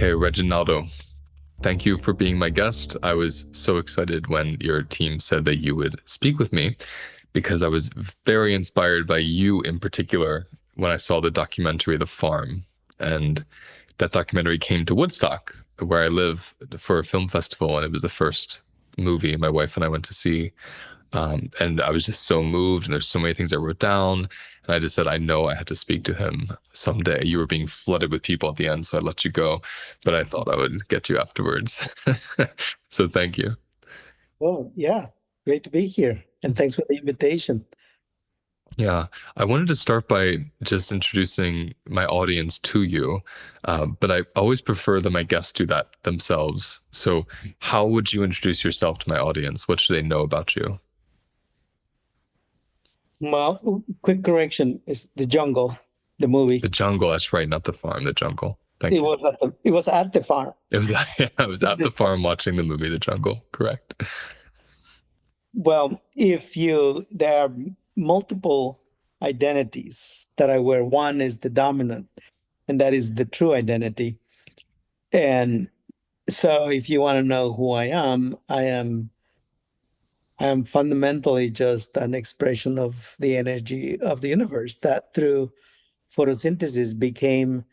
Okay, Reginaldo, thank you for being my guest. I was so excited when your team said that you would speak with me because I was very inspired by you in particular when I saw the documentary The Farm. And that documentary came to Woodstock, where I live, for a film festival, and it was the first movie my wife and I went to see. And I was just so moved, and there's so many things I wrote down. And I just said, I know I had to speak to him someday. You were being flooded with people at the end, so I let you go. But I thought I would get you afterwards. So thank you. Oh, yeah. Great to be here. And thanks for the invitation. Yeah, I wanted to start by just introducing my audience to you, but I always prefer that my guests do that themselves. So, how would you introduce yourself to my audience? What should they know about you? Well, quick correction is The Jungle, the The movie. jungle, that's right, not the farm, the jungle. It Thank you. was at the farm. It was yeah, I was at the farm watching the movie The Jungle, correct. Well, if you there are multiple identities that I wear. One is the dominant, and that is the true identity. And so if you want to know who I am fundamentally just an expression of the energy of the universe that through photosynthesis became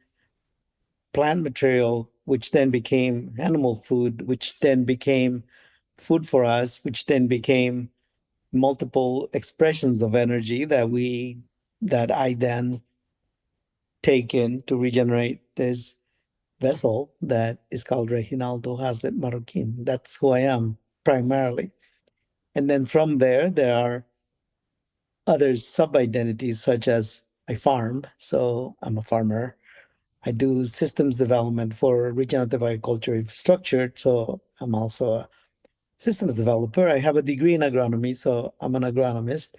plant material, which then became animal food, which then became food for us, which then became multiple expressions of energy that I then take in to regenerate this vessel that is called Reginaldo Haslett-Marroquin. That's who I am primarily. And then from there, there are other sub-identities such as I farm. So I'm a farmer. I do systems development for regenerative agriculture infrastructure. So I'm also a systems developer. I have a degree in agronomy, so I'm an agronomist.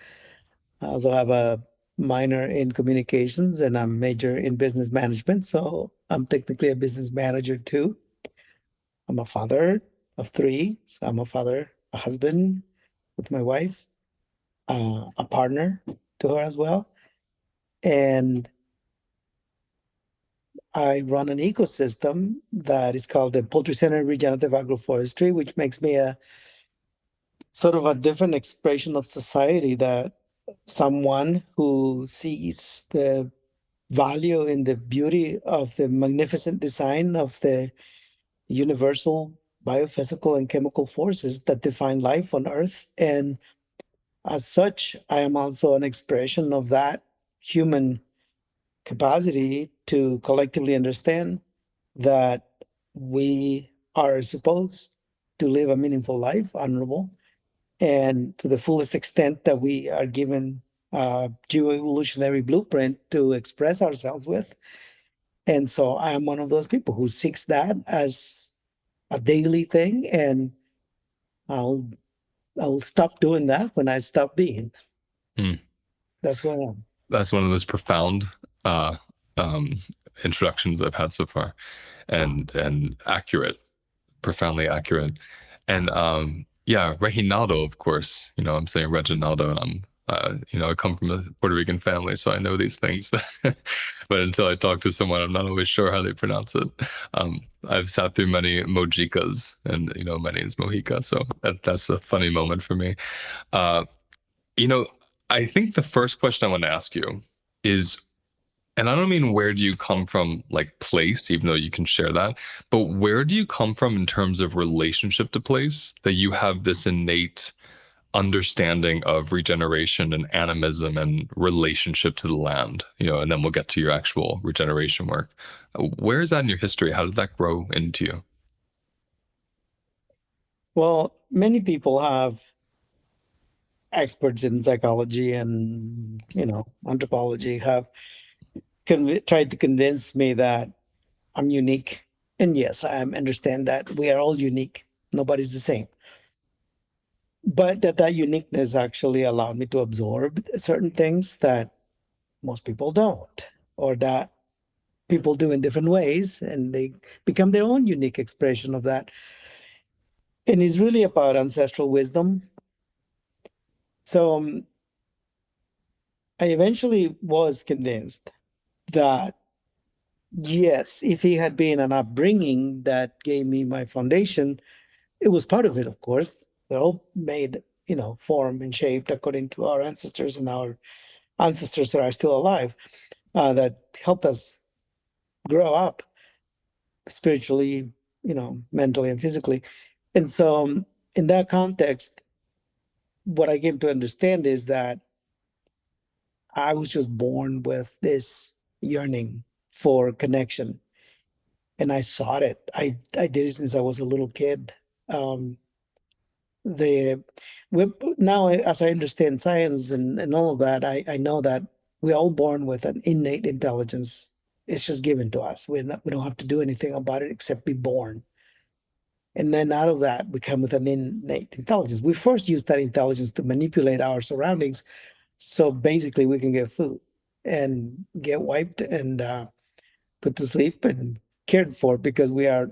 I also have a minor in communications and I'm major in business management. So I'm technically a business manager too. I'm a father of three. So I'm a father, a husband with my wife, a partner to her as well. And I run an ecosystem that is called the Poultry Center Regenerative Agroforestry, which makes me a sort of a different expression of society that someone who sees the value in the beauty of the magnificent design of the universal biophysical and chemical forces that define life on Earth. And as such, I am also an expression of that human capacity to collectively understand that we are supposed to live a meaningful life, honorable, and to the fullest extent that we are given a geoevolutionary blueprint to express ourselves with. And so I am one of those people who seeks that as a daily thing, and I'll I'll stop doing that when I stop being. Hmm. That's where I am. That's one of the most profound uh, um, introductions I've had so far, and accurate, profoundly accurate. And yeah, Reginaldo, of course. I'm saying Reginaldo, and I come from a Puerto Rican family, so I know these things. But until I talk to someone, I'm not always sure how they pronounce it. I've sat through many mojicas, and my name's Mojica, so that's a funny moment for me. Uh, you know, I think the first question I want to ask you is, and I don't mean where do you come from, like place, even though you can share that, but where do you come from in terms of relationship to place that you have this innate understanding of regeneration and animism and relationship to the land, and then we'll get to your actual regeneration work. Where is that in your history? How did that grow into you? Well, many people have experts in psychology and anthropology have tried to convince me that I'm unique. And yes, I understand that we are all unique. Nobody's the same. But that uniqueness actually allowed me to absorb certain things that most people don't, or that people do in different ways, and they become their own unique expression of that. And it's really about ancestral wisdom. So I eventually was convinced that Yes, if he had been an upbringing that gave me my foundation, it was part of it, of course. They're all made, formed and shaped according to our ancestors and our ancestors that are still alive, that helped us grow up spiritually, mentally and physically. And so, in that context, what I came to understand is that I was just born with this yearning for connection, and I sought it. I did it since I was a little kid. Um, the we Now, as I understand science and all of that, I know that we're all born with an innate intelligence. It's just given to us. We don't have to do anything about it except be born. And then out of that, we come with an innate intelligence. We first use that intelligence to manipulate our surroundings. So basically, we can get food and get wiped and put to sleep and cared for because we are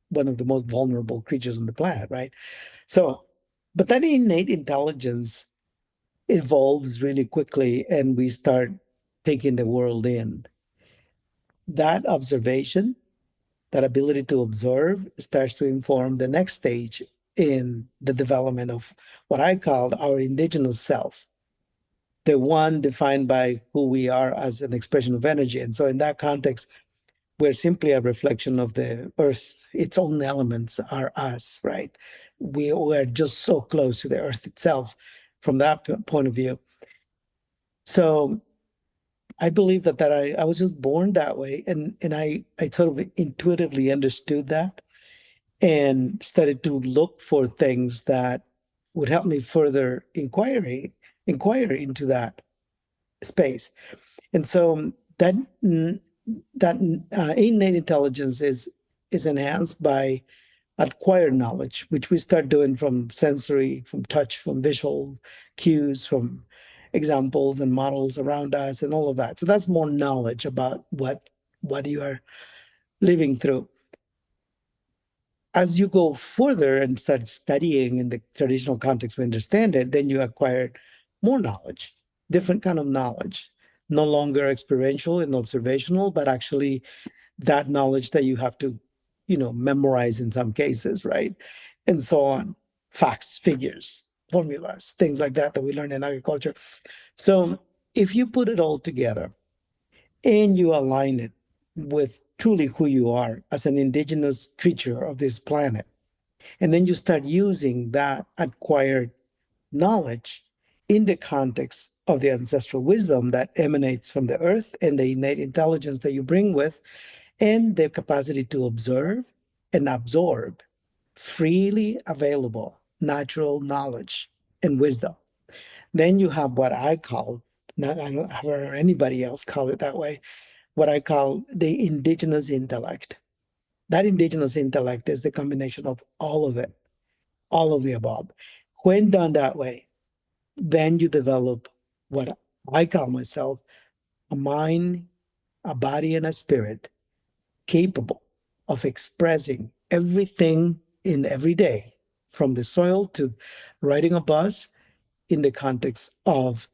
one of the most vulnerable creatures on the planet, right? So, but that innate intelligence evolves really quickly and we start taking the world in. That observation, that ability to observe, starts to inform the next stage in the development of what I call our indigenous self, the one defined by who we are as an expression of energy. And so, in that context, we're simply a reflection of the earth. Its own elements are us, right? We are just so close to the earth itself from that point of view. So I believe that I was just born that way, and I sort of intuitively understood that and started to look for things that would help me further inquire into that space. And so that innate intelligence is enhanced by acquired knowledge, which we start doing from sensory, from touch, from visual cues, from examples and models around us, and all of that. So that's more knowledge about what you are living through. As you go further and start studying in the traditional context we understand it, then you acquire more knowledge, different kind of knowledge, no longer experiential and observational, but actually that knowledge that you have to, memorize in some cases, right? And so on. Facts, figures, formulas, things like that that we learn in agriculture. So if you put it all together and you align it with truly who you are as an indigenous creature of this planet, and then you start using that acquired knowledge in the context of the ancestral wisdom that emanates from the earth and the innate intelligence that you bring with, and the capacity to observe and absorb freely available natural knowledge and wisdom. Then you have what I call, not, I don't have heard anybody else call it that way, what I call the indigenous intellect. That indigenous intellect is the combination of all of it, all of the above. When done that way, then you develop what I call myself a mind, a body, and a spirit capable of expressing everything in every day, from the soil to riding a bus, in the context of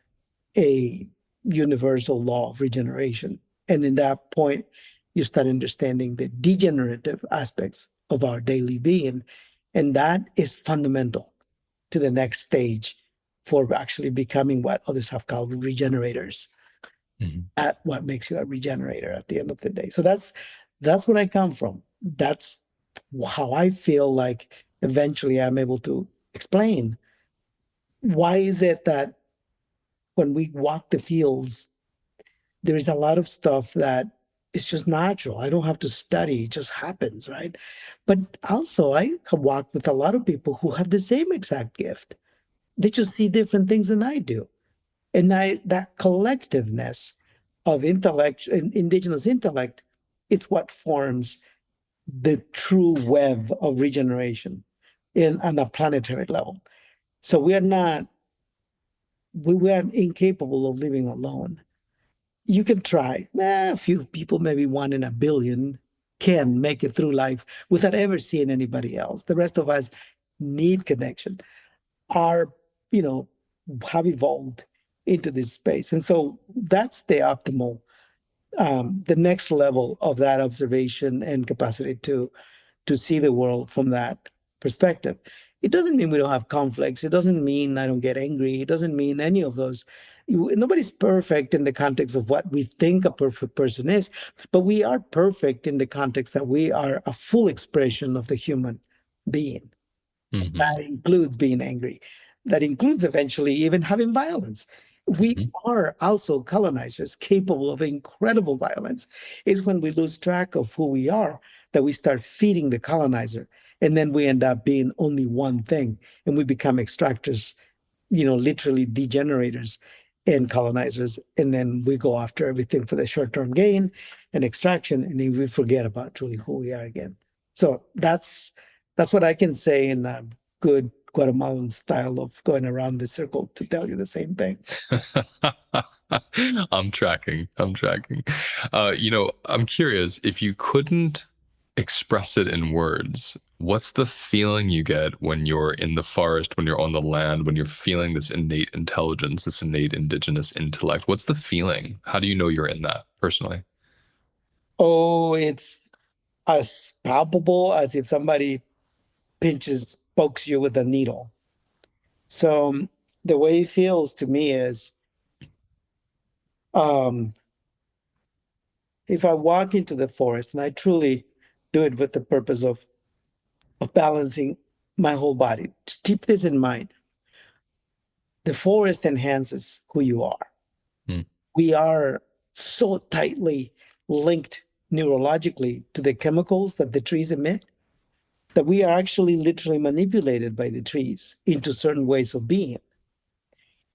a universal law of regeneration. And in that point, you start understanding the degenerative aspects of our daily being. And that is fundamental to the next stage for actually becoming what others have called regenerators, Mhm. at what makes you a regenerator at the end of the day. So that's where I come from. That's how I feel like eventually I'm able to explain why is it that when we walk the fields, there is a lot of stuff that it's just natural. I don't have to study, it just happens, right? But also I have walked with a lot of people who have the same exact gift. They just see different things than I do. And that collectiveness of intellect, indigenous intellect, it's what forms the true web of regeneration on a planetary level. So we are incapable of living alone. You can try. A few people, maybe one in a billion, can make it through life without ever seeing anybody else. The rest of us need connection, are, you know, have evolved into this space. And so that's the optimal the next level of that observation and capacity to see the world from that perspective. It doesn't mean we don't have conflicts. It doesn't mean I don't get angry. It doesn't mean any of those. Nobody's perfect in the context of what we think a perfect person is, but we are perfect in the context that we are a full expression of the human being. Hmm. That includes being angry. That includes eventually even having violence. We Hmm. are also colonizers capable of incredible violence. It's when we lose track of who we are that we start feeding the colonizer. And then we end up being only one thing and we become extractors, literally degenerators and colonizers. And then we go after everything for the short term gain and extraction. And then we forget about truly who we are again. So that's what I can say in a good Guatemalan style of going around the circle to tell you the same thing. I'm tracking. I'm tracking. I'm curious if you couldn't express it in words, what's the feeling you get when you're in the forest, when you're on the land, when you're feeling this innate intelligence, this innate indigenous intellect? What's the feeling? How do you know you're in that personally? Oh, it's as palpable as if somebody pokes you with a needle. So the way it feels to me is um, if I walk into the forest and I truly do it with the purpose of balancing my whole body. Just keep this in mind. The forest enhances who you are. Mm, We are so tightly linked neurologically to the chemicals that the trees emit that we are actually literally manipulated by the trees into certain ways of being.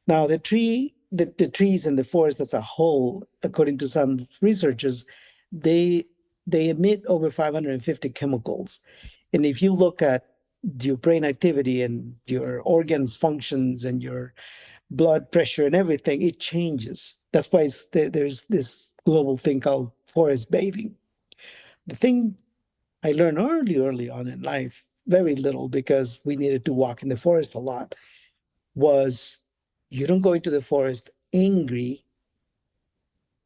Now, the trees and the forest as a whole, according to some researchers, they they emit over 550 chemicals. And if you look at your brain activity and your organs functions and your blood pressure and everything, it changes. That's why there's this global thing called forest bathing. The thing I learned early on in life, very little because we needed to walk in the forest a lot, was you don't go into the forest angry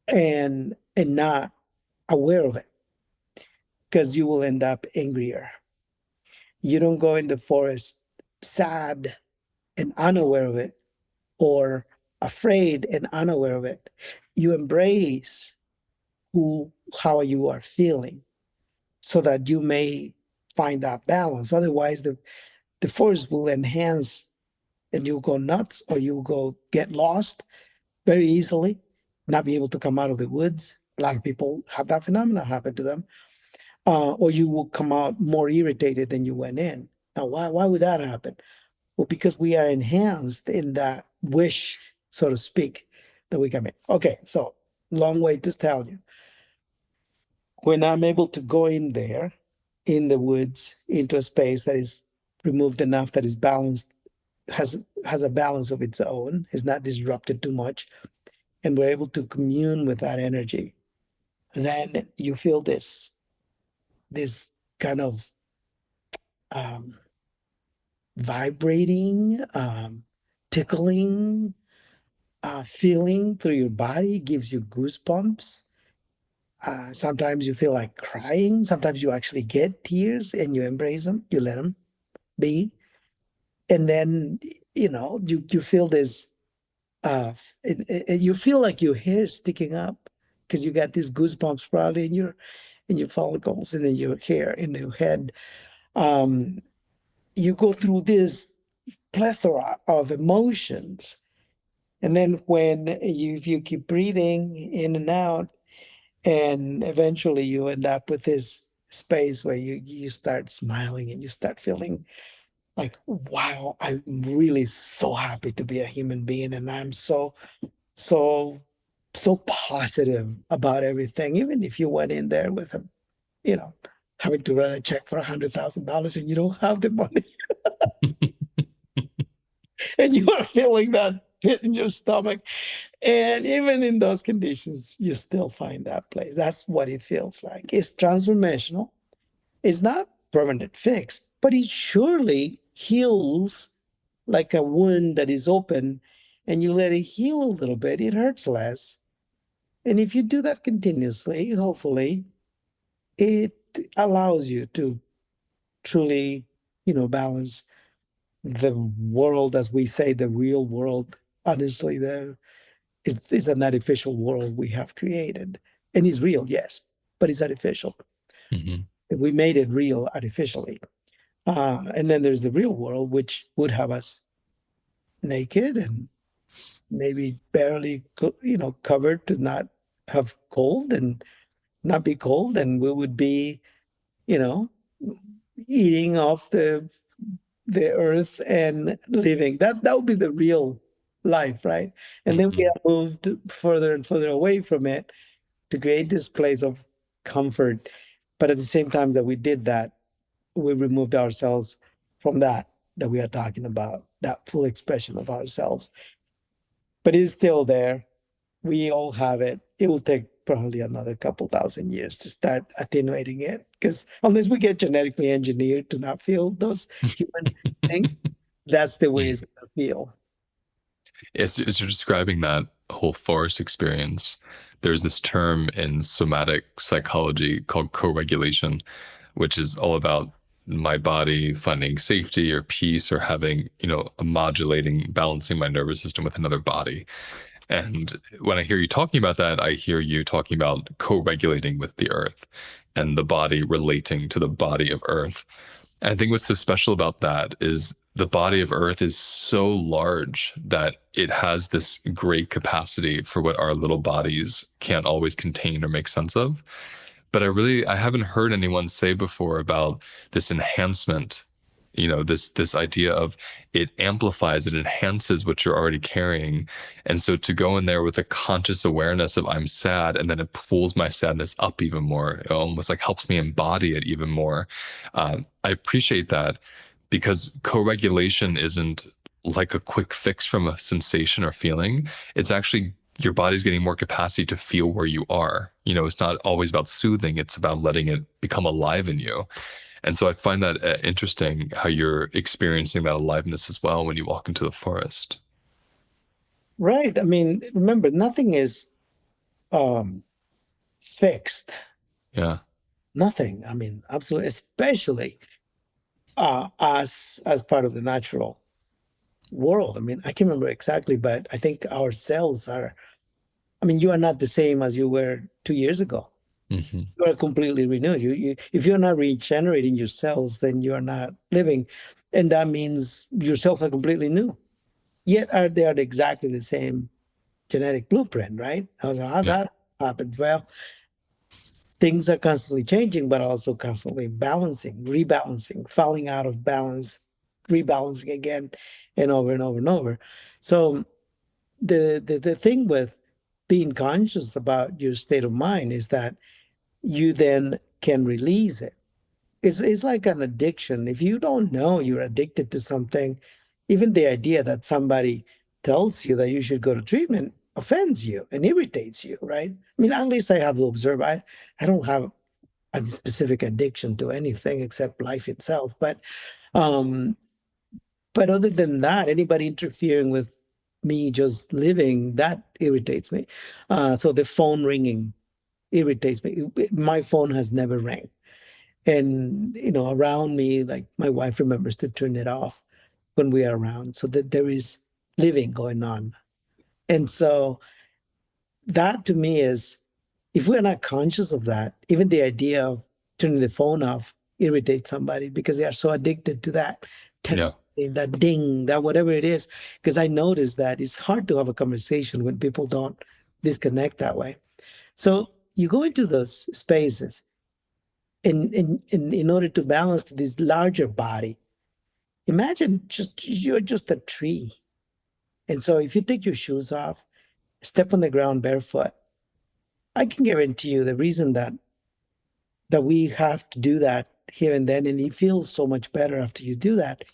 and not aware of it because you will end up angrier. You don't go in the forest sad and unaware of it or afraid and unaware of it. You embrace how you are feeling so that you may find that balance. Otherwise, the force will enhance and you go nuts or you go get lost very easily, not be able to come out of the woods. A lot of people have that phenomena happen to them. Or you will come out more irritated than you went in. Now, why would that happen? Well, because we are enhanced in that wish, so to speak, that we come in. Okay, so long way to tell you. When I'm able to go in there, in the woods, into a space that is removed enough, that is balanced, has a balance of its own, is not disrupted too much, and we're able to commune with that energy, then you feel this kind of um, vibrating, tickling feeling through your body, gives you goosebumps. Sometimes you feel like crying. Sometimes you actually get tears and you embrace them. You let them be, and then you feel this. You feel like your hair is sticking up because you got these goosebumps probably in your follicles and in your hair in your head. Um, you go through this plethora of emotions, and then if you keep breathing in and out, and eventually you end up with this space where you start smiling and you start feeling like, wow, I'm really so happy to be a human being, and I'm so so positive about everything. Even if you went in there with you know having to write a check for $100,000 and you don't have the money, and you are feeling that pit in your stomach, and even in those conditions, you still find that place. That's what it feels like. It's transformational. It's not permanent fixed, but it surely heals like a wound that is open, and you let it heal a little bit. It hurts less. And if you do that continuously, hopefully, it allows you to truly, balance the world, as we say, the real world. Honestly, there is an artificial world we have created. And it's real, yes, but it's artificial. Hmm. We made it real artificially. And then there's the real world, which would have us naked and maybe barely, covered to not have cold and not be cold. And we would be, you know, eating off the earth and living. That would be the real life, right? And then we Hmm. have moved further and further away from it to create this place of comfort. But at the same time that we did that, we removed ourselves from that we are talking about, that full expression of ourselves. But it's still there. We all have it. It will take probably another couple thousand years to start attenuating it. Because unless we get genetically engineered to not feel those human things, that's the way it's gonna feel. As you're describing that whole forest experience, there's this term in somatic psychology called co-regulation, which is all about my body finding safety or peace or having, a modulating, balancing my nervous system with another body. And when I hear you talking about that, I hear you talking about co-regulating with the earth and the body relating to the body of earth. And I think what's so special about that is the body of Earth is so large that it has this great capacity for what our little bodies can't always contain or make sense of. But I haven't heard anyone say before about this enhancement, this idea of it amplifies, it enhances what you're already carrying. And so to go in there with a conscious awareness of I'm sad, and then it pulls my sadness up even more, it almost like helps me embody it even more. I appreciate that because co-regulation isn't like a quick fix from a sensation or feeling. It's actually your body's getting more capacity to feel where you are. It's not always about soothing, it's about letting it become alive in you. And so I find that interesting how you're experiencing that aliveness as well when you walk into the forest. Right. I mean, remember, nothing is um fixed. Yeah. Nothing. I mean, absolutely, especially as part of the natural world. I mean, I can't remember exactly, but I think our cells are, I mean, you are not the same as you were 2 years ago. Hmm. You are completely renewed. If you're not regenerating your cells, then you are not living. And that means your cells are completely new. Yet they are exactly the same genetic blueprint, right? How Yeah. that happens? Well, things are constantly changing, but also constantly balancing, rebalancing, falling out of balance, rebalancing again, and over and over and over. So the thing with being conscious about your state of mind is that you then can release it. It's like an addiction. If you don't know you're addicted to something, even the idea that somebody tells you that you should go to treatment offends you and irritates you, right? I mean, at least I have to observe. I don't have a specific addiction to anything except life itself. Um, but other than that, anybody interfering with me just living, that irritates me. So the phone ringing irritates me. My phone has never rang. And, around me, like my wife remembers to turn it off when we are around so that there is living going on. And so that to me is, if we're not conscious of that, even the idea of turning the phone off irritates somebody because they are so addicted to that Yeah. that ding, that whatever it is. Because I noticed that it's hard to have a conversation when people don't disconnect that way. So you go into those spaces in order to balance this larger body. Imagine you're just a tree. And so if you take your shoes off, step on the ground barefoot, I can guarantee you the reason that we have to do that here and then, and it feels so much better after you do that,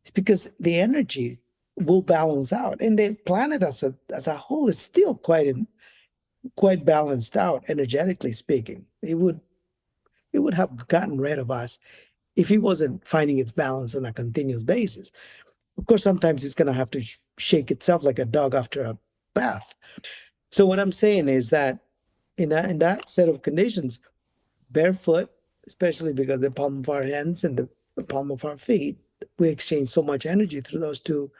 is because the energy will balance out. And the planet as a whole is still quite balanced out, energetically speaking. It would have gotten rid of us if it wasn't finding its balance on a continuous basis. Of course, sometimes it's going to have to shake itself like a dog after a bath. So what I'm saying is that in that set of conditions, barefoot, especially because the palm of our hands and the palm of our feet, we exchange so much energy through those two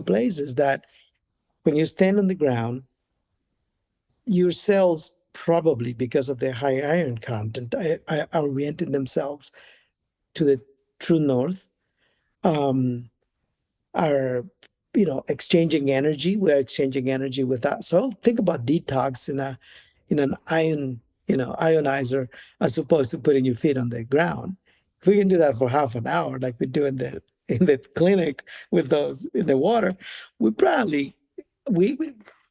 places that when you stand on the ground, your cells probably because of their high iron content are orienting themselves to the true north. Um, are exchanging energy. We're exchanging energy with that. So think about detox in an ionizer as opposed to putting your feet on the ground. If we can do that for half an hour, like we do in the clinic with those in the water, we probably we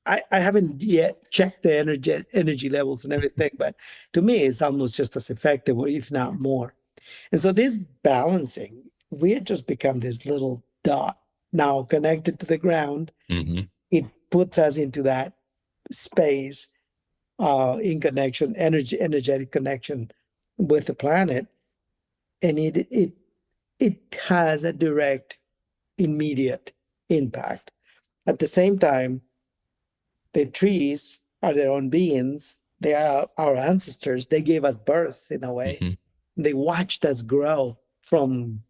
I haven't yet checked the energy levels and everything, but to me it's almost just as effective, or if not more. And so this balancing, we had just become this little dot now connected to the ground. Hmm. It puts us into that space in connection, energetic connection with the planet. And it has a direct, immediate impact. At the same time, the trees are their own beings. They are our ancestors. They gave us birth in a way. Hmm. They watched us grow from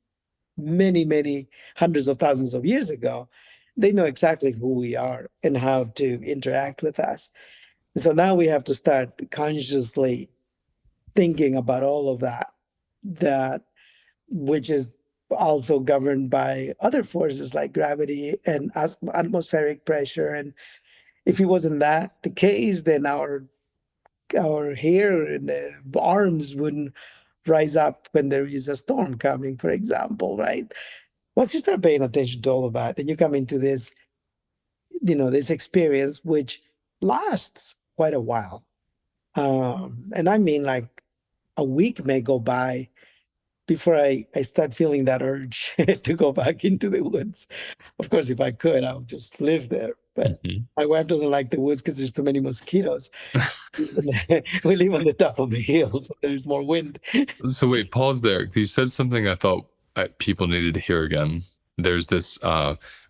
many, many hundreds of thousands of years ago. They know exactly who we are and how to interact with us. And so now we have to start consciously thinking about all of that which is also governed by other forces like gravity and atmospheric pressure. And if it wasn't that the case, then our hair and arms wouldn't rise up when there is a storm coming, for example, right? Once you start paying attention to all of that, then you come into this experience which lasts quite a while. And I mean, like a week may go by before I start feeling that urge to go back into the woods. Of course, if I could, I would just live there. But Hmm. my wife doesn't like the woods because there's too many mosquitoes. We live on the top of the hill, so there's more wind. So wait, pause there. You said something I thought people needed to hear again. There's this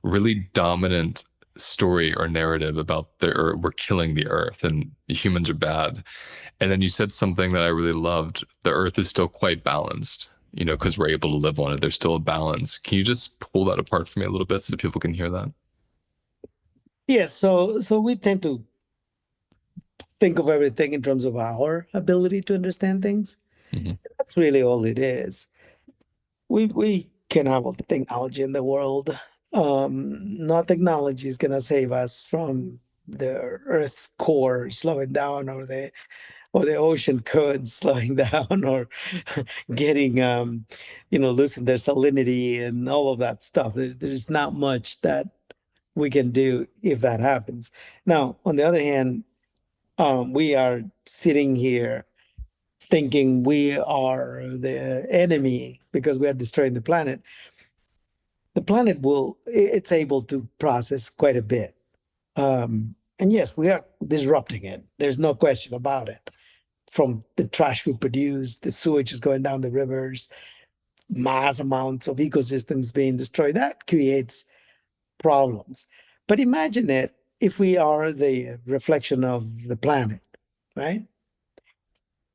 really dominant story or narrative about the earth, we're killing the earth and humans are bad. And then you said something that I really loved. The earth is still quite balanced, because we're able to live on it. There's still a balance. Can you just pull that apart for me a little bit so people can hear that? Yeah, so we tend to think of everything in terms of our ability to understand things. Hmm. That's really all it is. We can have all the technology in the world. No technology is gonna save us from the Earth's core slowing down, or the ocean currents slowing down, or getting losing their salinity and all of that stuff. There's not much that we can do if that happens. Now, on the other hand, we are sitting here thinking we are the enemy because we are destroying the planet. The planet it's able to process quite a bit. And yes, we are disrupting it. There's no question about it. From the trash we produce, the sewage is going down the rivers, mass amounts of ecosystems being destroyed. That creates problems. But imagine it if we are the reflection of the planet, right?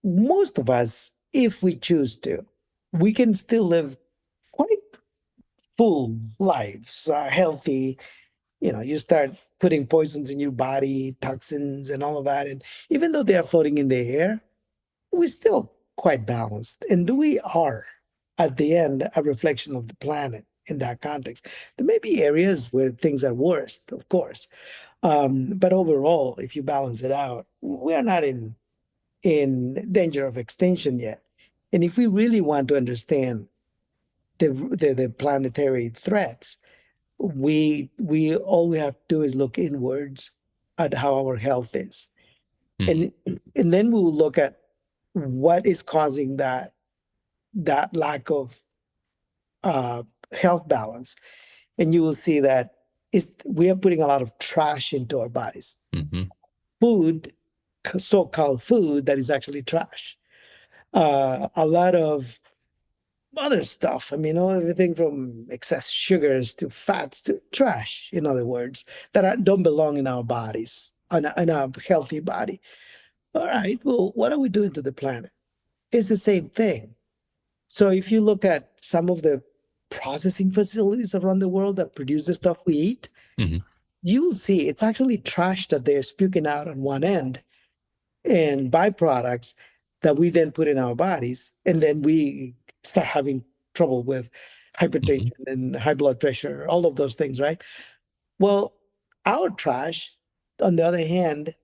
Most of us, if we choose to, we can still live quite full lives, healthy. You start putting poisons in your body, toxins, and all of that. And even though they are floating in the air, we're still quite balanced. And we are, at the end, a reflection of the planet in that context. There may be areas where things are worse, of course. But overall, if you balance it out, we are not in danger of extinction yet. And if we really want to understand the planetary threats, we all we have to do is look inwards at how our health is. Hmm. And then we will look at what is causing that lack of uh, health balance. And you will see that we are putting a lot of trash into our bodies. Hmm. Food, so-called food, that is actually trash. A lot of other stuff. I mean, everything from excess sugars to fats to trash, in other words, that don't belong in our bodies, in a healthy body. All right, well, what are we doing to the planet? It's the same thing. So if you look at some of the processing facilities around the world that produce the stuff we eat, Hmm. you'll see it's actually trash that they're spewing out on one end and byproducts that we then put in our bodies. And then we start having trouble with Hmm. hypertension and high blood pressure, all of those things, right? Well, our trash, on the other hand,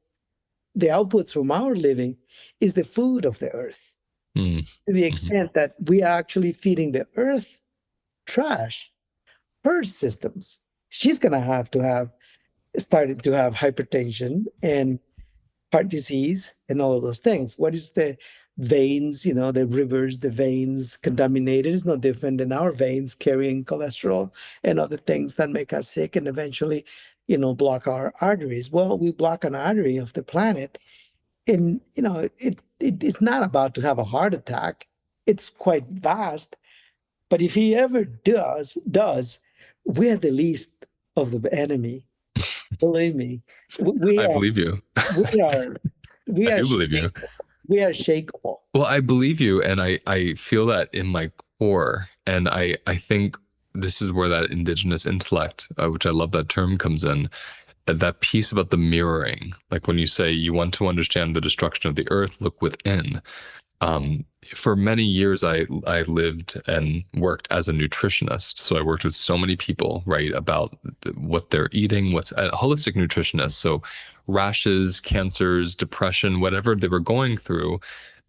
the outputs from our living is the food of the earth Hmm. to the Hmm. extent that we are actually feeding the earth trash, her systems. She's going to have started to have hypertension and heart disease and all of those things. What is the veins, the rivers, the veins contaminated is no different than our veins carrying cholesterol and other things that make us sick and eventually, block our arteries. Well, we block an artery of the planet and, it's not about to have a heart attack. It's quite vast, but if he ever does, we're the least of the enemy. Believe me, we I are, believe you. we are, we I are do believe you. shakable. We are shakable. Well, I believe you, and I feel that in my core, and I think this is where that indigenous intellect, which I love that term, comes in. That piece about the mirroring, like when you say you want to understand the destruction of the earth, look within. For many years, I lived and worked as a nutritionist. So I worked with so many people, right, about what they're eating, what's a holistic nutritionist. So rashes, cancers, depression, whatever they were going through,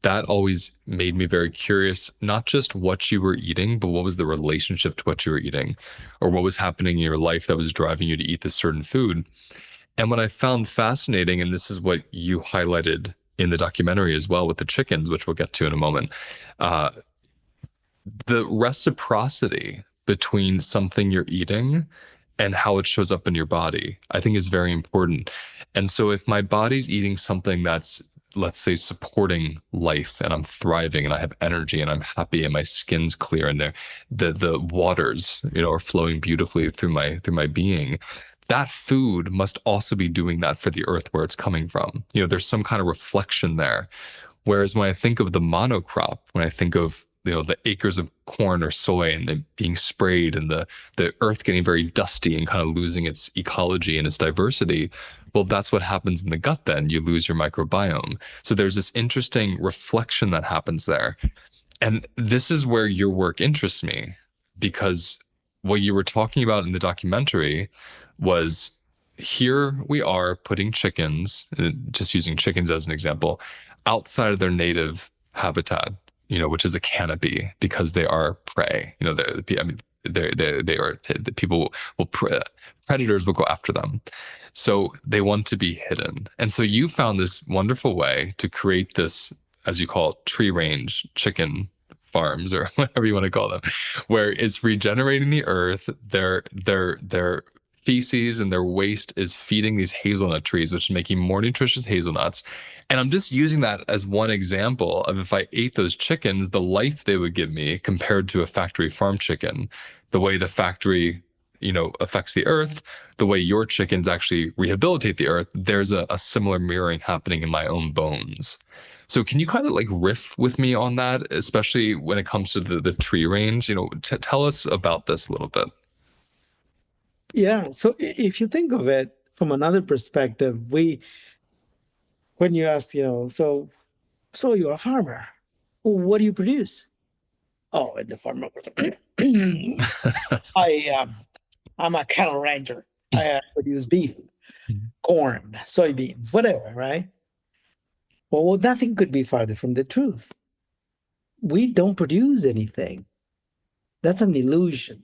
that always made me very curious, not just what you were eating, but what was the relationship to what you were eating, or what was happening in your life that was driving you to eat this certain food. And what I found fascinating, and this is what you highlighted in the documentary as well with the chickens, which we'll get to in a moment, uh, the reciprocity between something you're eating and how it shows up in your body, I think is very important. And so if my body's eating something that's, let's say, supporting life and I'm thriving and I have energy and I'm happy and my skin's clear and the waters, are flowing beautifully through my being, that food must also be doing that for the earth where it's coming from. There's some kind of reflection there. Whereas when I think of the monocrop, when I think of the acres of corn or soy and it being sprayed and the earth getting very dusty and kind of losing its ecology and its diversity, well, that's what happens in the gut then. You lose your microbiome. So there's this interesting reflection that happens there. And this is where your work interests me because what you were talking about in the documentary was here we are putting chickens, just using chickens as an example, outside of their native habitat, which is a canopy because they are prey. I mean, they are the people will predators will go after them. So they want to be hidden. And so you found this wonderful way to create this, as you call it, tree range chicken farms or whatever you want to call them, where it's regenerating the earth. Their feces and their waste is feeding these hazelnut trees, which is making more nutritious hazelnuts. And I'm just using that as one example of if I ate those chickens, the life they would give me compared to a factory farm chicken, the way the factory affects the earth, the way your chickens actually rehabilitate the earth, there's a similar mirroring happening in my own bones. So can you kind of like riff with me on that, especially when it comes to the tree range? Tell us about this a little bit. Yeah. So if you think of it from another perspective, when you ask, so you're a farmer. Well, what do you produce? Oh, and the farmer goes, I I'm a cattle rancher. I produce beef, corn, soybeans, whatever, right? Well, nothing could be farther from the truth. We don't produce anything. That's an illusion.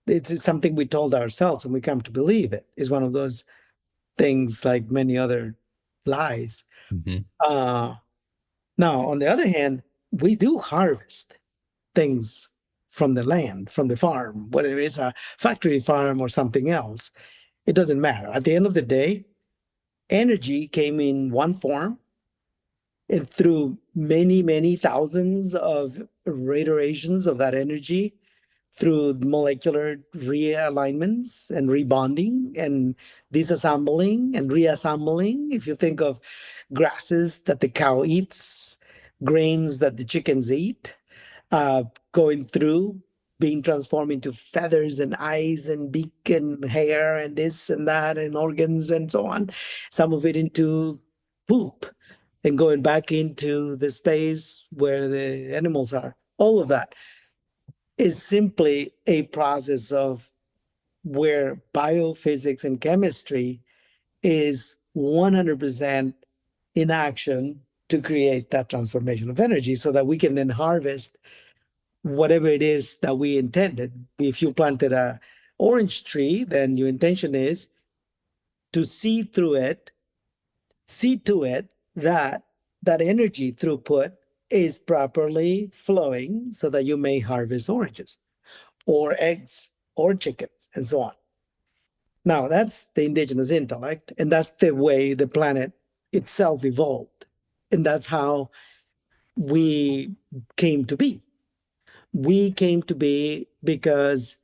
It's something we told ourselves and we come to believe it is one of those things like many other lies. Hmm. Uh, Now, on the other hand, we do harvest things from the land, from the farm, whether it's a factory farm or something else. It doesn't matter. At the end of the day, energy came in one form and through many, many thousands of reiterations of that energy through molecular realignments and rebonding and disassembling and reassembling. If you think of grasses that the cow eats, grains that the chickens eat, uh, going through, being transformed into feathers and eyes and beak and hair and this and that and organs and so on. Some of it into poop and going back into the space where the animals are. All of that is simply a process of where biophysics and chemistry is 100% in action to create that transformation of energy so that we can then harvest whatever it is that we intended. If you planted a orange tree, then your intention is to see through it, see to it that that energy throughput is properly flowing so that you may harvest oranges or eggs or chickens and so on. Now, that's the indigenous intellect, and that's the way the planet itself evolved. And that's how we came to be. We came to be because,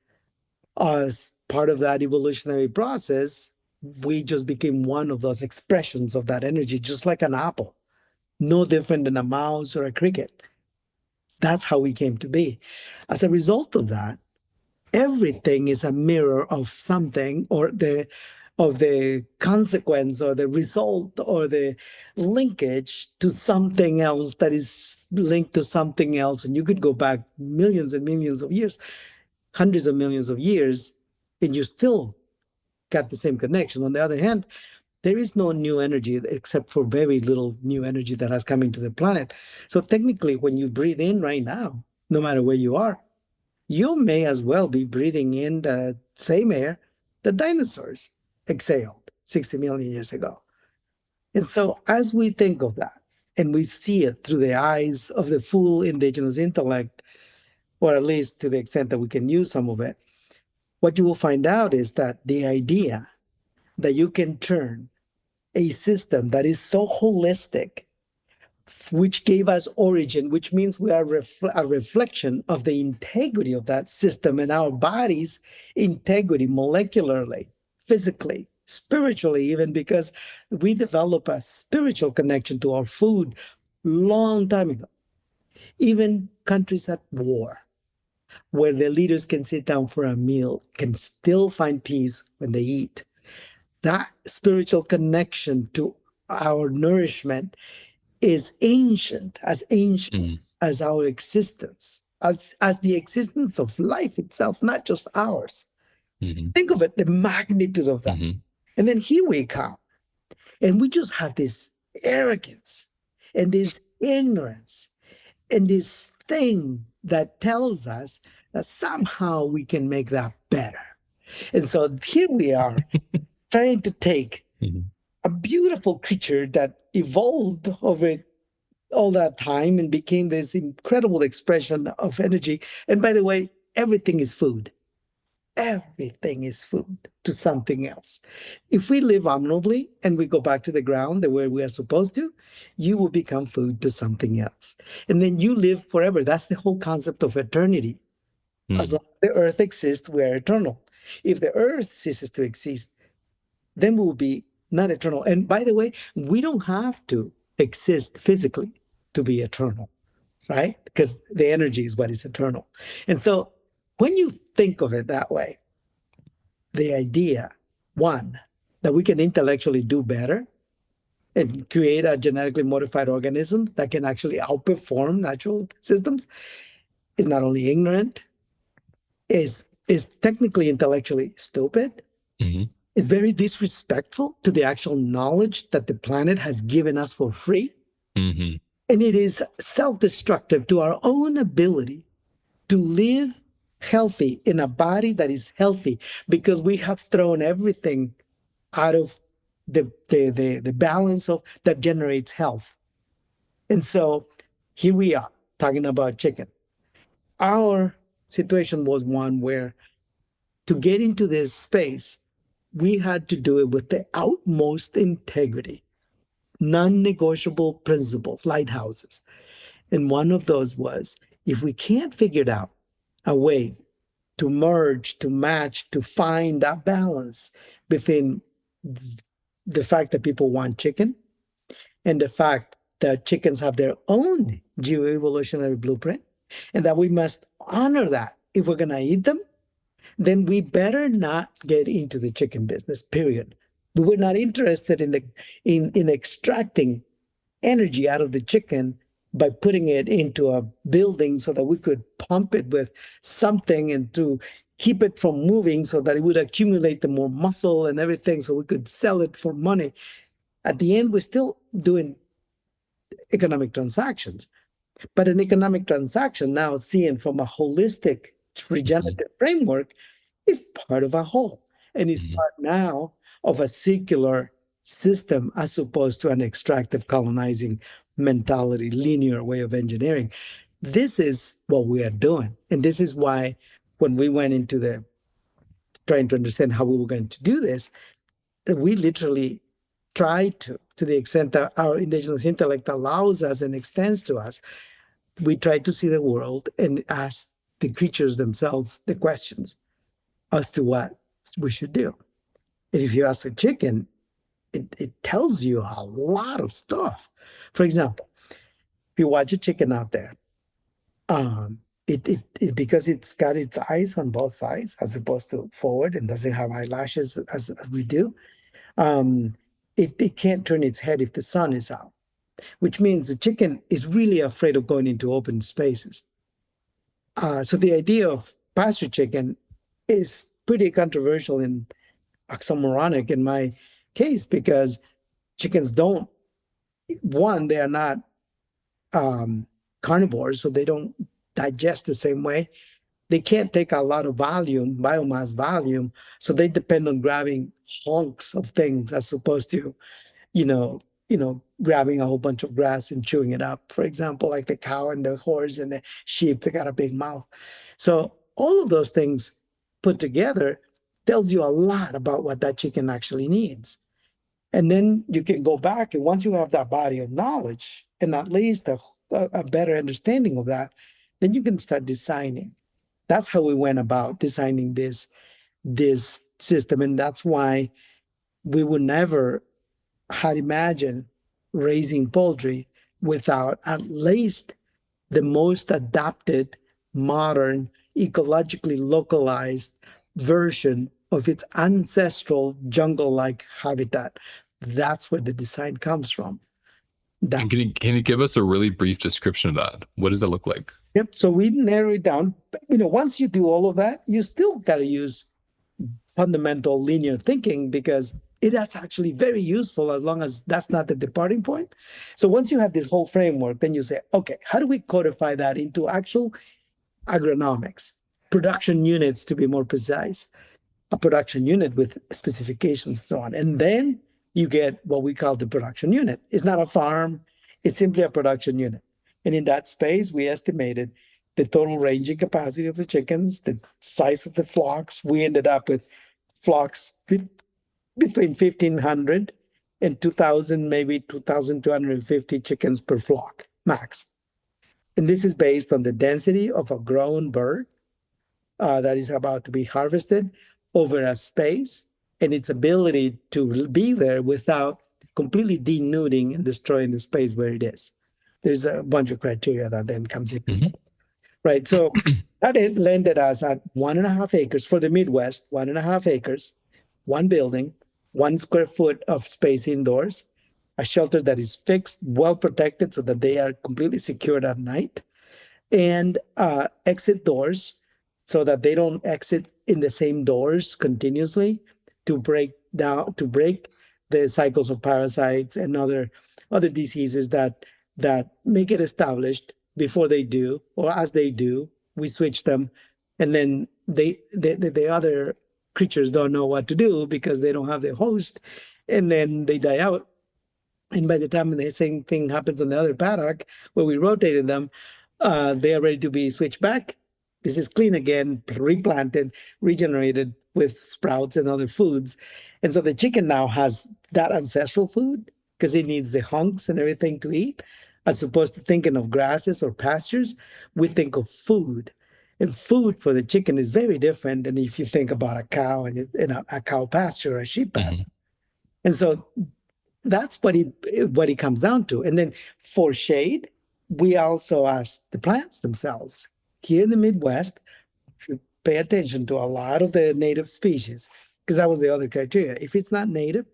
as part of that evolutionary process, we just became one of those expressions of that energy, just like an apple, no different than a mouse or a cricket. That's how we came to be. As a result of that, everything is a mirror of something or the consequence or the result or the linkage to something else that is linked to something else. And you could go back millions and millions of years, hundreds of millions of years, and you still got the same connection. On the other hand, there is no new energy except for very little new energy that has come into the planet. So technically, when you breathe in right now, no matter where you are, you may as well be breathing in the same air the dinosaurs exhaled 60 million years ago. And so, as we think of that and we see it through the eyes of the full indigenous intellect, or at least to the extent that we can use some of it, what you will find out is that the idea that you can turn a system that is so holistic, which gave us origin, which means we are a reflection of the integrity of that system and our body's integrity molecularly, physically, spiritually, even because we develop a spiritual connection to our food long time ago. Even countries at war, where the leaders can sit down for a meal, can still find peace when they eat. That spiritual connection to our nourishment is ancient Mm-hmm. as our existence, as the existence of life itself, not just ours. Mm-hmm. Think of it, the magnitude of that. Mm-hmm. And then here we come, and we just have this arrogance and this ignorance and this thing that tells us that somehow we can make that better. And so here we are trying to take Mm-hmm. a beautiful creature that evolved over all that time and became this incredible expression of energy. And by the way, everything is food. Everything is food to something else. If we live honorably and we go back to the ground the way we are supposed to, you will become food to something else. And then you live forever. That's the whole concept of eternity. As long as the earth exists, we are eternal. If the earth ceases to exist, then we will be not eternal. And by the way, we don't have to exist physically to be eternal, right? Because the energy is what is eternal. And so when you think of it that way, the idea, one, that we can intellectually do better and create a genetically modified organism that can actually outperform natural systems is not only ignorant, is technically intellectually stupid, Mm-hmm. is very disrespectful to the actual knowledge that the planet has given us for free. Mm-hmm. And it is self destructive to our own ability to live healthy in a body that is healthy because we have thrown everything out of the balance of that generates health. And so here we are talking about chicken. Our situation was one where to get into this space, we had to do it with the utmost integrity, non negotiable principles, lighthouses. And one of those was if we can't figure it out a way to merge, to match, to find that balance between the fact that people want chicken and the fact that chickens have their own geoevolutionary blueprint and that we must honor that. If we're going to eat them, then we better not get into the chicken business, period. We're not interested in in extracting energy out of the chicken by putting it into a building so that we could pump it with something and to keep it from moving so that it would accumulate the more muscle and everything so we could sell it for money. At the end, we're still doing economic transactions. But an economic transaction, now seen from a holistic Mhm. regenerative framework, is part of a whole and is Mhm. part now of a circular system as opposed to an extractive colonizing mentality, linear way of engineering. This is what we are doing. And this is why when we went into the trying to understand how we were going to do this, that we literally tried to the extent that our indigenous intellect allows us and extends to us, we try to see the world and ask the creatures themselves the questions as to what we should do. And if you ask a chicken, it tells you a lot of stuff. For example, if you watch a chicken out there, it because it's got its eyes on both sides as opposed to forward and doesn't have eyelashes as we do, um, it can't turn its head if the sun is out, which means the chicken is really afraid of going into open spaces. So the idea of pasture chicken is pretty controversial and oxymoronic in my case because chickens don't, one, they are not um, carnivores, so they don't digest the same way. They can't take a lot of volume, biomass volume, so they depend on grabbing hunks of things as opposed to you know, grabbing a whole bunch of grass and chewing it up, for example, like the cow and the horse and the sheep, they got a big mouth. So all of those things put together tells you a lot about what that chicken actually needs. And then you can go back, and once you have that body of knowledge and at least a better understanding of that, then you can start designing. That's how we went about designing this system, and that's why we would never had imagined raising poultry without at least the most adapted, modern, ecologically localized version of its ancestral jungle-like habitat. That's where the design comes from. That And can you give us a really brief description of that? What does that look like? Yep. So we narrow it down. Once you do all of that, you still got to use fundamental linear thinking because it is actually very useful as long as that's not the departing point. So once you have this whole framework, then you say, okay, how do we codify that into actual agronomics, production units to be more precise, a production unit with specifications and so on. And then you get what we call the production unit. It's not a farm, it's simply a production unit. And in that space, we estimated the total ranging capacity of the chickens, the size of the flocks. We ended up with flocks between 1,500 and 2,000, maybe 2,250 chickens per flock, max. And this is based on the density of a grown bird that is about to be harvested over a space and its ability to be there without completely denuding and destroying the space where it is. There's a bunch of criteria that then comes in. Mhm. Right. So that landed us at 1.5 acres for the Midwest, 1.5 acres, one building, 1 square foot of space indoors, a shelter that is fixed, well protected so that they are completely secured at night, and exit doors so that they don't exit in the same doors continuously to break the cycles of parasites and other diseases that make it established before they do or as they do we switch them, and then the other creatures don't know what to do because they don't have the host, and then they die out. And by the time the same thing happens on the other paddock where we rotated them, they are ready to be switched back. This is clean again, replanted, regenerated with sprouts and other foods. And so the chicken now has that ancestral food because it needs the hunks and everything to eat. As opposed to thinking of grasses or pastures, we think of food. And food for the chicken is very different than if you think about a cow and a cow pasture or a sheep Mhm. pasture. And so that's what it comes down to. And then for shade, we also ask the plants themselves. Here in the Midwest, if you pay attention to a lot of the native species, because that was the other criteria. If it's not native,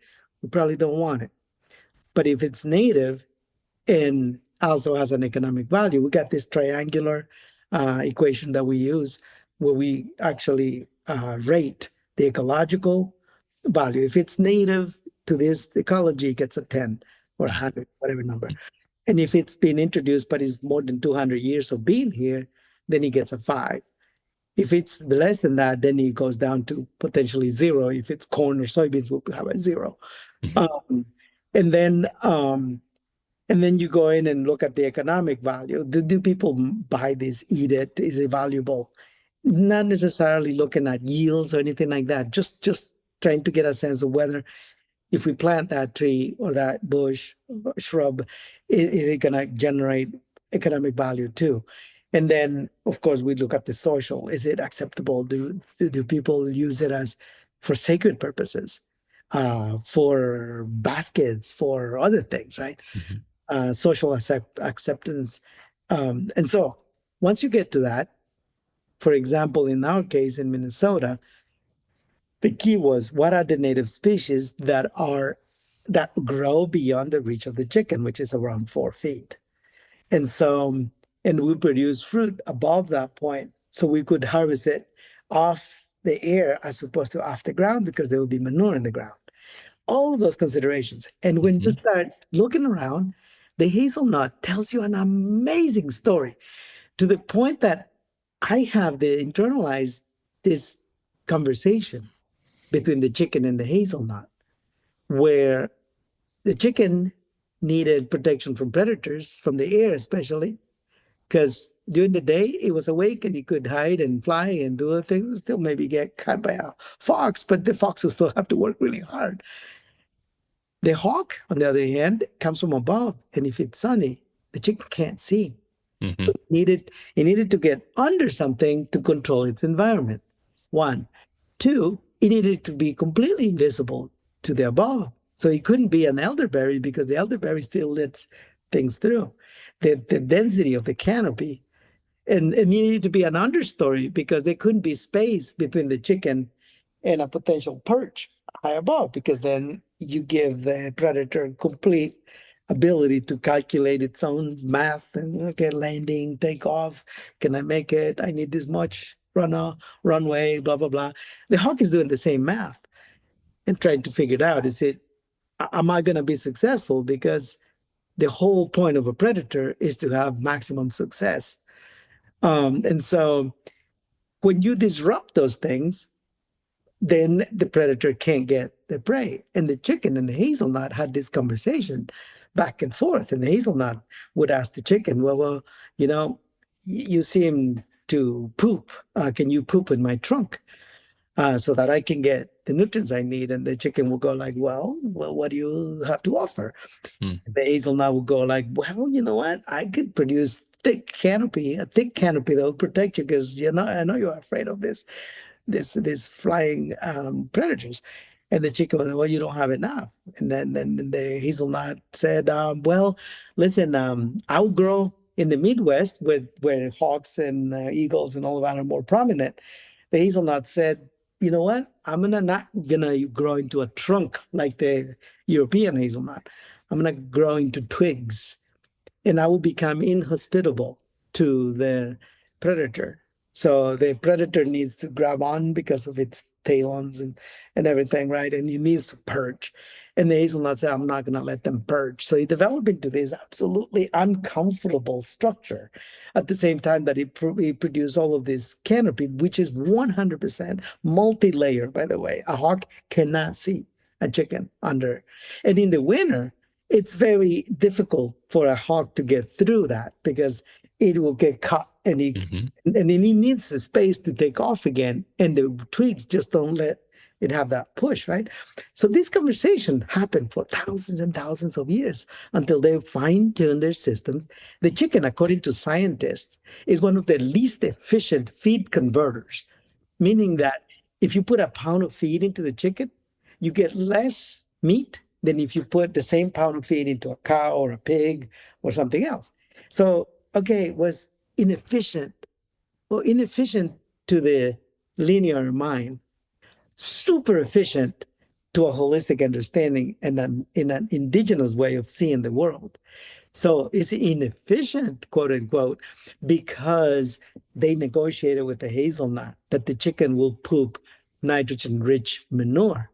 we probably don't want it. But if it's native and also has an economic value, we got this triangular equation that we use where we actually rate the ecological value. If it's native to this ecology, it gets a 10 or 100, whatever number. And if it's been introduced but is more than 200 years of being here, then it gets a 5. If it's less than that, then it goes down to potentially 0. If it's corn or soybeans, we'll have a 0. Mhm. Um, and then and then you go in and look at the economic value. Do people buy this, eat it? Is it valuable? Not necessarily looking at yields or anything like that. Just trying to get a sense of whether if we plant that tree or that bush or shrub, is it going to generate economic value too? And then, of course, we look at the social. Is it acceptable? Do people use it as for sacred purposes, for baskets, for other things, right? Mhm. Social acceptance. And so once you get to that, for example, in our case in Minnesota, the key was what are the native species that grow beyond the reach of the chicken, which is around 4 feet. And so, and we produce fruit above that point. So we could harvest it off the air as opposed to off the ground because there would be manure in the ground. All of those considerations. And when you Mhm. start looking around, the hazelnut tells you an amazing story to the point that I have the internalized this conversation between the chicken and the hazelnut, where the chicken needed protection from predators, from the air especially, because during the day it was awake and it could hide and fly and do other things, still maybe get caught by a fox, but the fox will still have to work really hard. The hawk, on the other hand, comes from above, and if it's sunny, the chicken can't see. Mhm. It needed to get under something to control its environment. One. Two, it needed to be completely invisible to the above. So it couldn't be an elderberry because the elderberry still lets things through. The density of the canopy. And it needed to be an understory because there couldn't be space between the chicken and a potential perch high above, because then you give the predator complete ability to calculate its own math and okay, landing, take off. Can I make it? I need this much runway, blah blah blah. The hawk is doing the same math and trying to figure it out. Is it am I going to be successful? Because the whole point of a predator is to have maximum success. And so when you disrupt those things, then the predator can't get the prey. And the chicken and the hazelnut had this conversation back and forth. And the hazelnut would ask the chicken, well, you know, you seem to poop. Can you poop in my trunk so that I can get the nutrients I need? And the chicken will go like, well, what do you have to offer? Mhm. The hazelnut will go like, well, you know what? I could produce a thick canopy that will protect you because I know you're afraid of this flying predators. And the chicken was, well, you don't have enough. And then the hazelnut said, well, listen, I'll grow in the Midwest where hawks and eagles and all of that are more prominent. The hazelnut said, you know what? Not gonna grow into a trunk like the European hazelnut. I'm gonna grow into twigs and I will become inhospitable to the predator. So the predator needs to grab on because of its talons and everything, right? And it needs to perch. And the hazelnut said, I'm not going to let them perch. So he developed into this absolutely uncomfortable structure at the same time that he produced all of this canopy, which is 100% multi-layer, by the way. A hawk cannot see a chicken under. And in the winter, it's very difficult for a hawk to get through that because it will get caught Mhm. and then he needs the space to take off again, and the twigs just don't let it have that push, right? So this conversation happened for thousands and thousands of years until they fine-tuned their systems. The chicken, according to scientists, is one of the least efficient feed converters, meaning that if you put a pound of feed into the chicken, you get less meat than if you put the same pound of feed into a cow or a pig or something else. So, okay, it was inefficient. Well, inefficient to the linear mind, super efficient to a holistic understanding and in an indigenous way of seeing the world. So it's inefficient, quote unquote, because they negotiated with the hazelnut that the chicken will poop nitrogen-rich manure.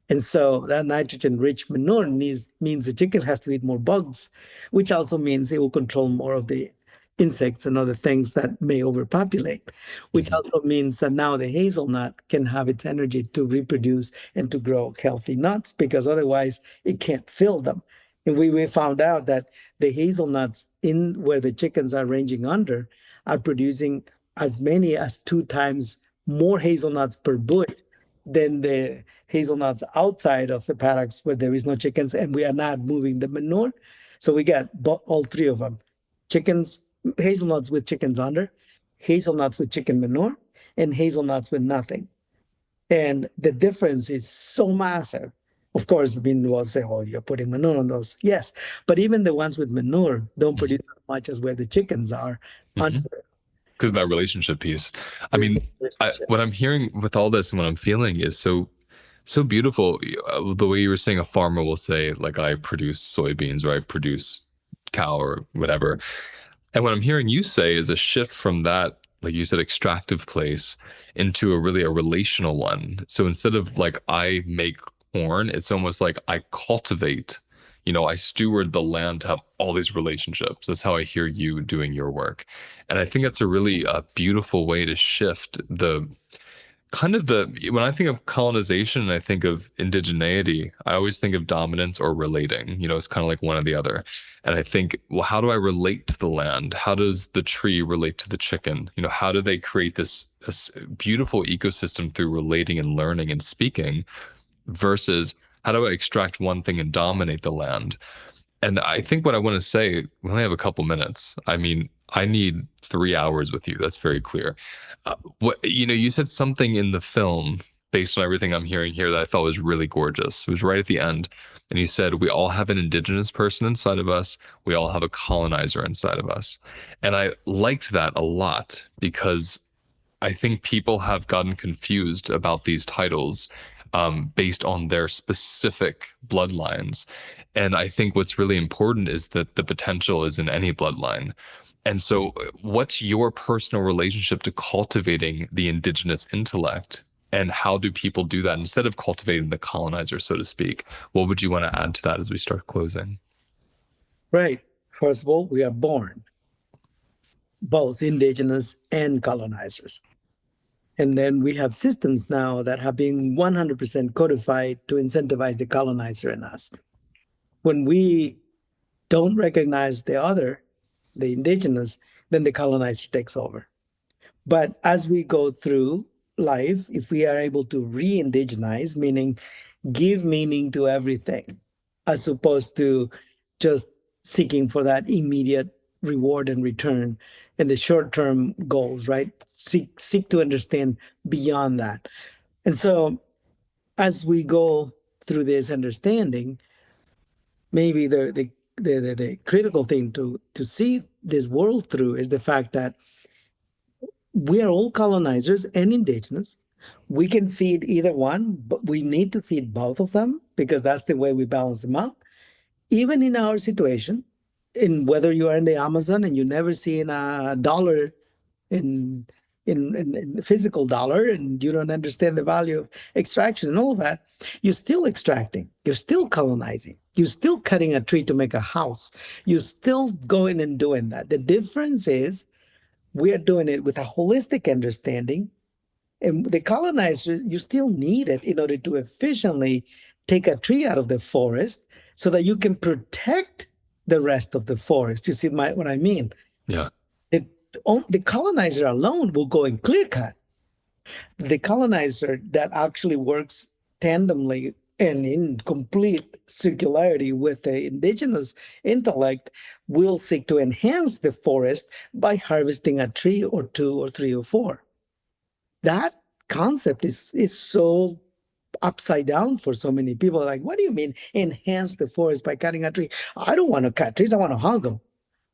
And so that nitrogen-rich manure means the chicken has to eat more bugs, which also means it will control more of the insects and other things that may overpopulate, which Hmm. also means that now the hazelnut can have its energy to reproduce and to grow healthy nuts because otherwise it can't fill them. And we found out that the hazelnuts in where the chickens are ranging under are producing as many as 2 times more hazelnuts per bush than the hazelnuts outside of the paddocks where there is no chickens and we are not moving the manure. So we got all three of them: chickens, hazelnuts with chickens under, hazelnuts with chicken manure, and hazelnuts with nothing. And the difference is so massive. Of course, I mean, we'll say, oh, you're putting manure on those. Yes. But even the ones with manure don't produce Hmm. as much as where the chickens are under Hmm. Because of that relationship piece. I this mean, relationship. what I'm hearing with all this and what I'm feeling is so beautiful. The way you were saying a farmer will say, like, I produce soybeans or I produce cow or whatever. And what I'm hearing you say is a shift from that, like you said, extractive place into a really a relational one. So instead of like I make corn, it's almost like I cultivate, I steward the land to have all these relationships. That's how I hear you doing your work. And I think that's a really beautiful way to shift the kind of the when I think of colonization and I think of indigeneity, I always think of dominance or relating. It's kind of like one or the other. And I think, well, how do I relate to the land? How does the tree relate to the chicken? How do they create this beautiful ecosystem through relating and learning and speaking versus how do I extract one thing and dominate the land? And I think what I want to say, we only have a couple minutes. I mean, I need 3 hours with you. That's very clear. You said something in the film based on everything I'm hearing here that I thought was really gorgeous. It was right at the end. And you said, we all have an indigenous person inside of us. We all have a colonizer inside of us. And I liked that a lot because I think people have gotten confused about these titles based on their specific bloodlines. And I think what's really important is that the potential is in any bloodline. And so, what's your personal relationship to cultivating the indigenous intellect? And how do people do that instead of cultivating the colonizer, so to speak? What would you want to add to that as we start closing? Right. First of all, we are born both indigenous and colonizers. And then we have systems now that have been 100% codified to incentivize the colonizer in us. When we don't recognize the other, the indigenous, then the colonizer takes over. But as we go through life, if we are able to re-indigenize, meaning give meaning to everything, as opposed to just seeking for that immediate reward and return and the short-term goals, right? Seek to understand beyond that. And so as we go through this understanding, maybe the critical thing to see this world through is the fact that we are all colonizers and indigenous. We can feed either one, but we need to feed both of them because that's the way we balance them out. Even in our situation, in whether you are in the Amazon and you never seen a dollar in in physical dollar and you don't understand the value of extraction and all of that, you're still extracting, you're still colonizing, you're still cutting a tree to make a house, you're still going and doing that. The difference is we are doing it with a holistic understanding. And the colonizers, you still need it in order to efficiently take a tree out of the forest so that you can protect the rest of the forest. You see what I mean? Yeah. It, the colonizer alone will go and clear cut. The colonizer that actually works tandemly and in complete circularity with the indigenous intellect will seek to enhance the forest by harvesting a tree or two or three or four. That concept is so upside down for so many people. Like, what do you mean enhance the forest by cutting a tree? I don't want to cut trees. I want to hug them.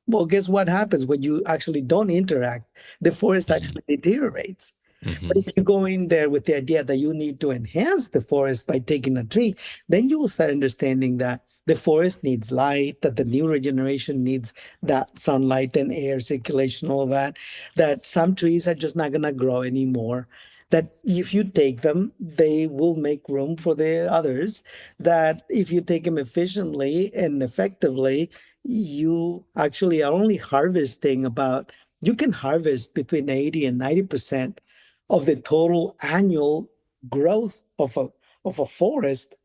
Well, guess what happens when you actually don't interact? The forest Mm-hmm. actually deteriorates. But Mm-hmm. if you go in there with the idea that you need to enhance the forest by taking a tree, then you will start understanding that the forest needs light, that the new regeneration needs that sunlight and air circulation, all that, that some trees are just not going to grow anymore. That if you take them, they will make room for the others. That if you take them efficiently and effectively, you actually are only harvesting about, you can harvest between 80 and 90% of the total annual growth of a forest,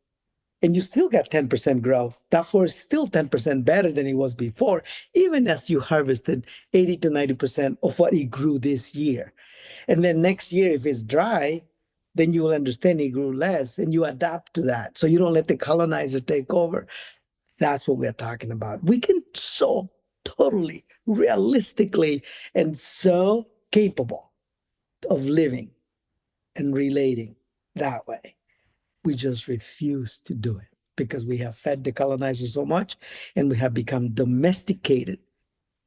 and you still got 10% growth. That forest is still 10% better than it was before, even as you harvested 80 to 90% of what it grew this year. And then next year, if it's dry, then you will understand it grew less and you adapt to that. So you don't let the colonizer take over. That's what we're talking about. We can so totally realistically and so capable of living and relating that way. We just refuse to do it because we have fed the colonizers so much and we have become domesticated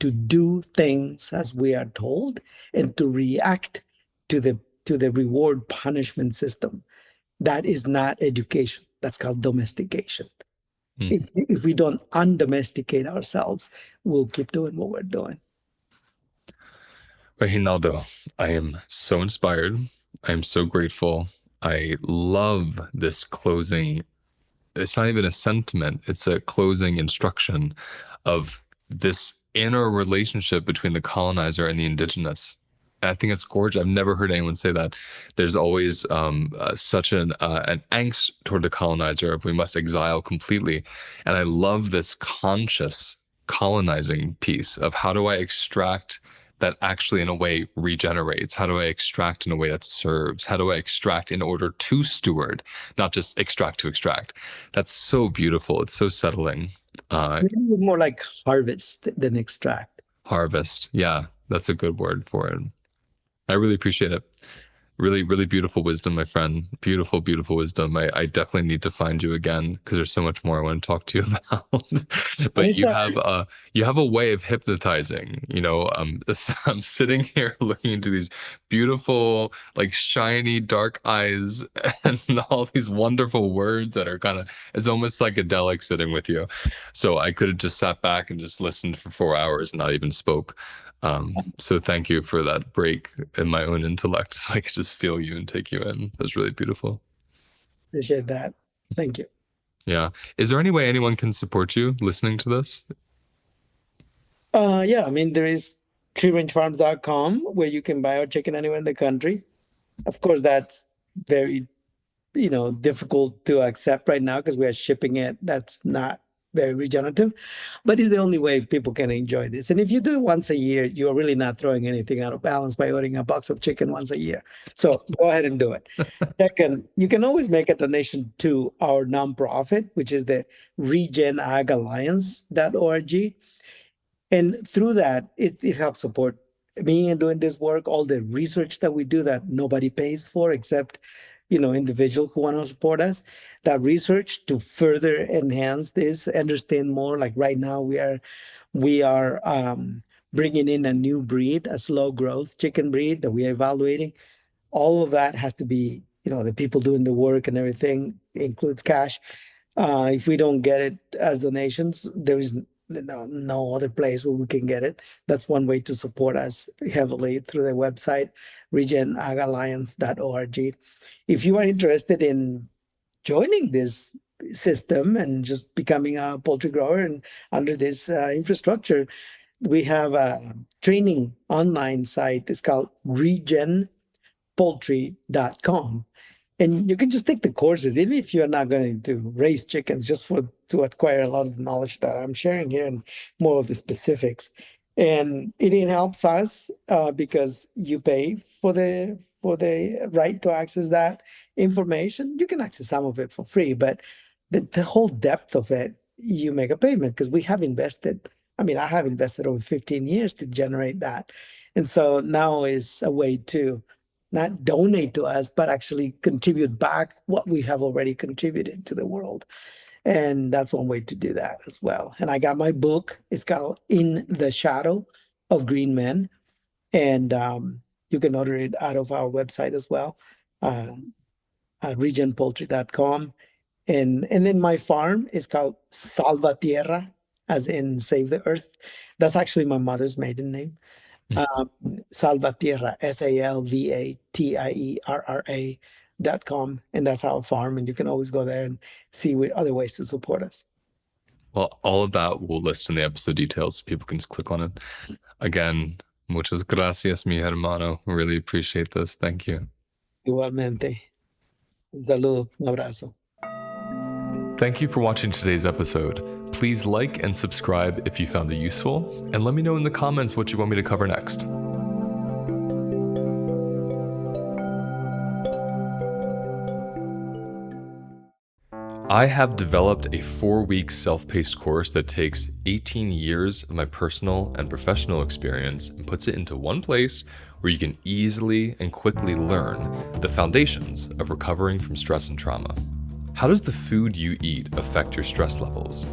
to do things as we are told and to react to the reward punishment system. That is not education. That's called domestication. If we don't undomesticate ourselves, we'll keep doing what we're doing. Reginaldo, I am so inspired. I am so grateful. I love this closing. It's not even a sentiment, it's a closing instruction of this inner relationship between the colonizer and the indigenous. And I think it's gorgeous. I've never heard anyone say that. There's always such an angst toward the colonizer if we must exile completely. And I love this conscious colonizing piece of how do I extract that actually in a way regenerates? How do I extract in a way that serves? How do I extract in order to steward, not just extract to extract? That's so beautiful. It's so settling. Maybe more like harvest than extract. Harvest. Yeah, that's a good word for it. I really appreciate it. Really, really beautiful wisdom, my friend. Beautiful, beautiful wisdom. I definitely need to find you again because there's so much more I want to talk to you about. But Anytime. you have a way of hypnotizing. I'm sitting here looking into these beautiful, like shiny, dark eyes and all these wonderful words that are kind of it's almost psychedelic sitting with you. So I could have just sat back and just listened for 4 hours and not even spoke. So thank you for that break in my own intellect so I could just feel you and take you in. It was really beautiful. Appreciate that. Thank you. Yeah. Is there any way anyone can support you listening to this? Yeah, I mean, there is treerangefarms.com where you can buy our chicken anywhere in the country. Of course, that's very, difficult to accept right now because we are shipping it. That's not very regenerative, but it's the only way people can enjoy this. And if you do it once a year, you're really not throwing anything out of balance by ordering a box of chicken once a year. So go ahead and do it. Second, you can always make a donation to our nonprofit, which is the regenagalliance.org. And through that, it helps support me in doing this work, all the research that we do that nobody pays for except, individuals who want to support us. That research to further enhance this, understand more. Like right now, we are bringing in a new breed, a slow growth chicken breed that we are evaluating. All of that has to be, the people doing the work and everything includes cash. If we don't get it as donations, there is no other place where we can get it. That's one way to support us heavily through the website, regenagalliance.org. If you are interested in joining this system and just becoming a poultry grower and under this infrastructure, we have a training online site. It's called regenpoultry.com, and you can just take the courses, even if you're not going to raise chickens, just for to acquire a lot of the knowledge that I'm sharing here and more of the specifics. And it helps us because you pay for the right to access that information. You can access some of it for free, but the whole depth of it, you make a payment because we have invested. I mean, I have invested over 15 years to generate that. And so now is a way to not donate to us, but actually contribute back what we have already contributed to the world. And that's one way to do that as well. And I got my book. It's called In the Shadow of Green Men. And you can order it out of our website as well, uh, regionpoultry.com. And then my farm is called Salvatierra, as in save the earth. That's actually my mother's maiden name. Salvatierra, SALVATIERRA.com. And that's our farm. And you can always go there and see other ways to support us. Well, all of that we'll list in the episode details so people can just click on it. Again, muchas gracias, mi hermano. Really appreciate this. Thank you. Igualmente. Un saludo, un abrazo. Thank you for watching today's episode. Please like and subscribe if you found it useful, and let me know in the comments what you want me to cover next. I have developed a 4-week self-paced course that takes 18 years of my personal and professional experience and puts it into one place where you can easily and quickly learn the foundations of recovering from stress and trauma. How does the food you eat affect your stress levels?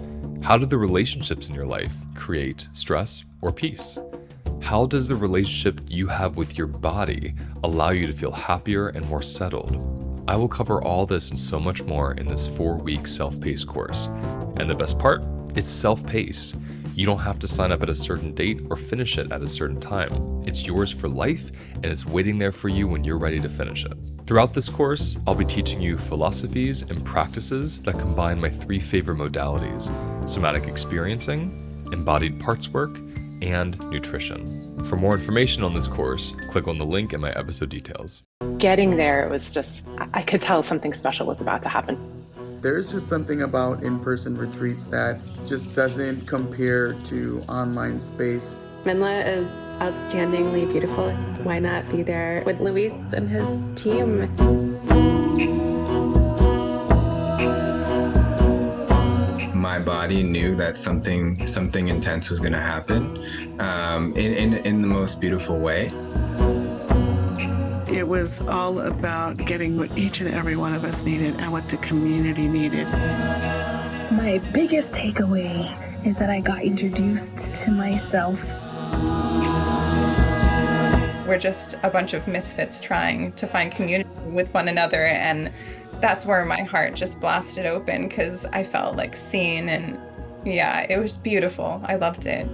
How do the relationships in your life create stress or peace? How does the relationship you have with your body allow you to feel happier and more settled? I will cover all this and so much more in this 4-week self-paced course. And the best part, it's self-paced. You don't have to sign up at a certain date or finish it at a certain time. It's yours for life, and it's waiting there for you when you're ready to finish it. Throughout this course, I'll be teaching you philosophies and practices that combine my 3 favorite modalities: somatic experiencing, embodied parts work, and nutrition. For more information on this course, click on the link in my episode details. Getting there, it was just, I could tell something special was about to happen. There's just something about in-person retreats that just doesn't compare to online space. Minla is outstandingly beautiful. Why not be there with Luis and his team? My body knew that something intense was going to happen in the most beautiful way. It was all about getting what each and every one of us needed and what the community needed. My biggest takeaway is that I got introduced to myself. We're just a bunch of misfits trying to find community with one another, and that's where my heart just blasted open because I felt like seen, and yeah, it was beautiful. I loved it.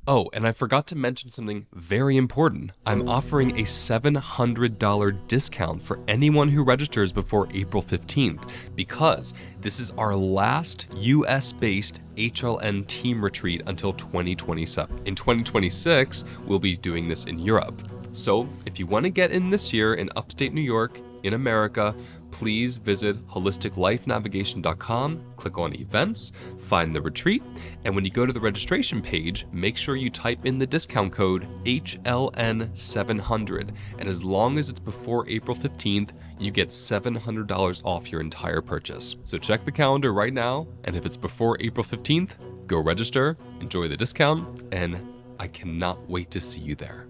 Oh, and I forgot to mention something very important. I'm offering a $700 discount for anyone who registers before April 15th because this is our last US-based HLN team retreat until 2027. In 2026, we'll be doing this in Europe. So if you want to get in this year in upstate New York, in America, please visit holisticlifenavigation.com, click on events, find the retreat, and when you go to the registration page, make sure you type in the discount code HLN700. And as long as it's before April 15th, you get $700 off your entire purchase. So check the calendar right now, and if it's before April 15th, go register, enjoy the discount, and I cannot wait to see you there.